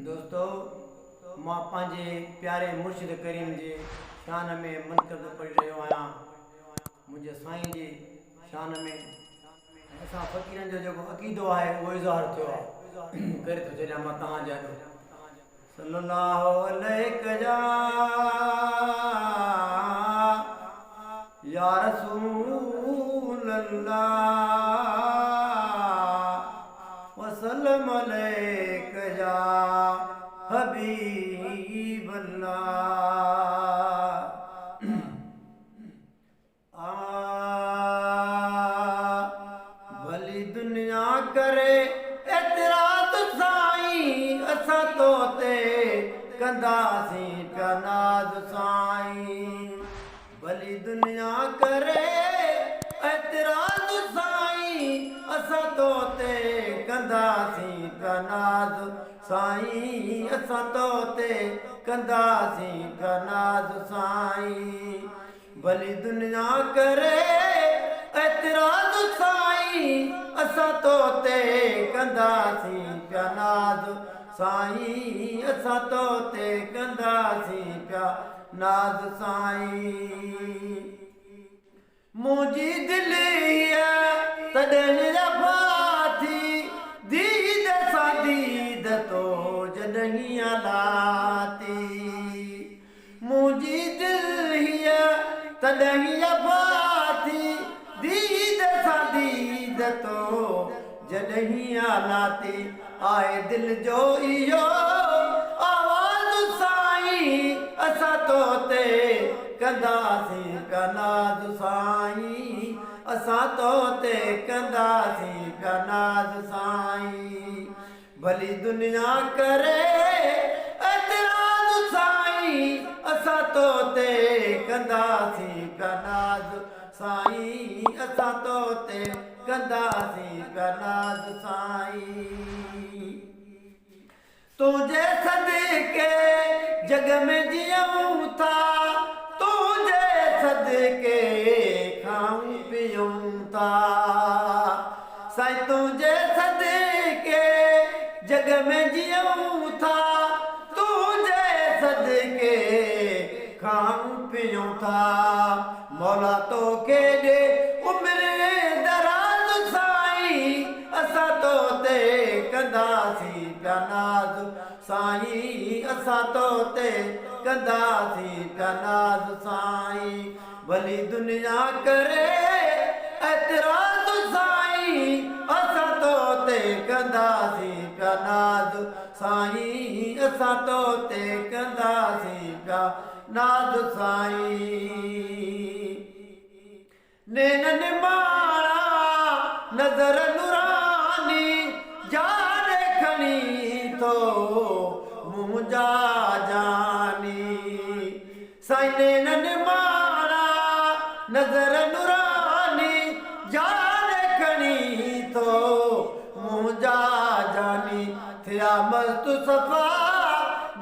दोस्तों मां पंहिंजे प्यारे मुर्शिद करीम जे शान में मनक़ब पढ़ी रहियो आहियां। मुंहिंजे साईं जे शान में असां फ़क़ीरनि जो जेको अक़ीदो आहे उहो इज़हार थियो आहे। करे थो छॾियां मां तव्हांजे अॻु सल्लल्लाहु अलैहि या रसूल अल्लाह वसल्लम अलैका या हबीब अल्लाह। भली दुनिया करे एतराज़ साईं असां तो ते कंदासीं पिया नाज़ साईं। भली दुनिया करे एतराज़ साईं असां तो ते कंदासीं पिया नाज़ साईं। असां तो ते कंदासीं पिया नाज़ साईं। भली दुनिया करे एतराज़ साईं असां तो ते कंदासीं पिया नाज़ साईं। असां तो ते कंदासीं पिया नाज़ साईं। मुंहिंजी दिलि तॾहिं जफ़ा थी दीद सां दीद तो जॾहिं लाती। मुंहिंजी दिलि तॾहिं जफ़ा थी दीद सां दीद तो जॾहिं लाती। आहे दिलि जो इहो आवाज़ साईं असां तो ते कंदासीं पिया नाज़ साईं। असां तो ते कंदासीं पिया नाज़ साईं। भली दुनिया करे एतराज़ साईं असां तो ते कंदासीं पिया नाज़ साईं। असां तो ते कंदासीं पिया नाज़ साईं। तुंहिंजे सदके जग में जियूं था, तुंहिंजे सदके खाऊं पियूं था साईं। तुंहिंजे सदके जग में जियूं था, तुंहिंजे सदके खाऊं पियूं था। मौला तो के ॾे उमिरि दराज़ साईं असां तो ते कंदासीं पिया नाज़ साईं। असां तो ते कंदासीं पिया नाज़ साईं। भली दुनिया करे एतराज़ साईं असां तो ते कंदासीं पिया नाज़ साईं। असां तो ते कंदासीं पिया नाज़ साईं। नैनन मारा नज़र नूरानी जान खणी थो मुंहिंजा जानी साईं। नैनन मारा नज़र नूरानी जान खणी थो मुंहिंजा जानी। थिया मस्त सफ़ा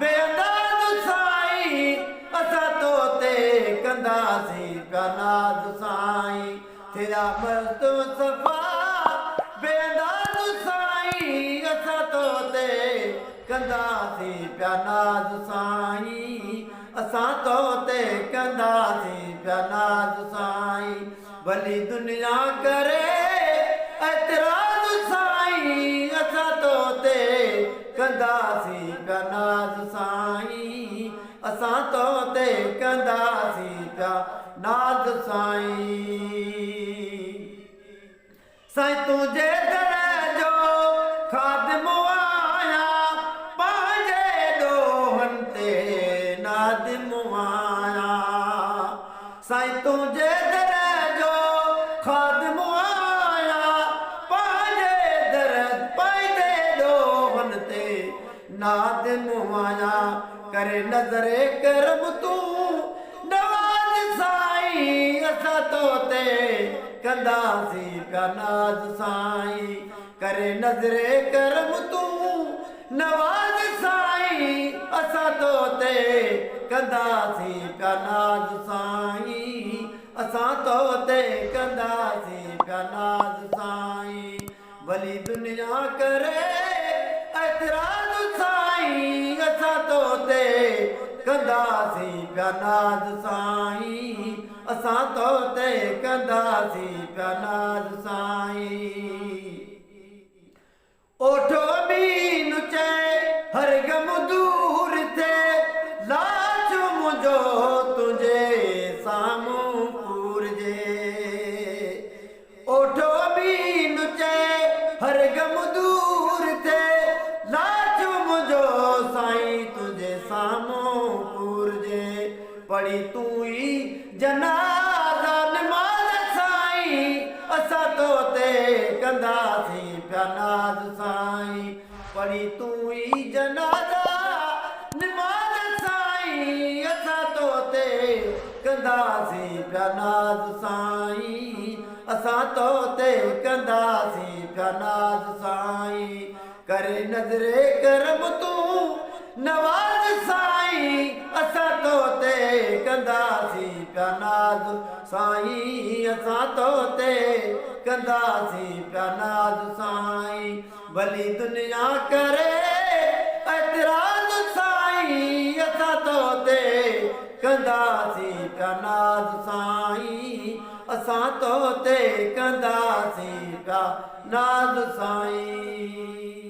बेअंदाज़ साईं असां तो ते कंदासीं पिया नाज़ साईं। थिया मस्त सफ़ा बेअंदाज़ साईं असां तो ते कंदासीं पिया नाज़ साईं। असां तो ते कंदासीं पिया नाज़ साईं। भली दुनिया करे एतराज़ साईं असां तो ते कंदासीं पिया नाज़ साईं। असां तो ते कंदासीं पिया नाज़ साईं। साईं तुंहिंजे दर जो ख़ादिम आहियां, पंहिंजे ॾोहनि ते नादिम आहियां। साईं तुंहिंजे दर जो ख़ादिम आहियां, पंहिंजे ॾोहनि ते नादिम आहियां। करे नज़रे करम तूं नवाज़ साईं असां तो ते कंदासीं पिया नाज़ साईं। करे नज़रे करम तूं नवाज़ साईं असां तो ते कंदासीं पिया नाज़ साईं। असां तो ते कंदासीं पिया नाज़ साईं। भली दुनिया करे एतराज़ साईं कंदासीं पिया नाज़ साईं, असां तो ते कंदासीं पिया नाज़ साईं। ओठो बीन चए हर गम दूर थे, लाच मुंहिंजो तुंहिंजे साम्हूं पूरजे। ओठो बीन चए हर गम दूर थे, लाच मुंहिंजो साईं तुंहिंजे साम्हूं पूरजे। पढ़ी तूं ई जनाज़ा निमाज़ साईं, असां तो ते कंदासीं पिया नाज़ साईं। पढ़ी तूं ई जनाज़ा निमाज़ साईं, असां तो ते कंदासीं पिया नाज़ साईं, असां तो ते कंदासीं पिया नाज़ साईं। करे नज़रे करम तूं नवाज़ साईं, असां तो ते कंदासीं पिया नाज़ साईं, असां तो ते कंदासीं पिया नाज़ साईं। भली दुनिया करे एतिराज़ साईं, असां तो ते कंदासीं पिया नाज़ साईं, असां तो ते कंदासीं पिया नाज़ साईं।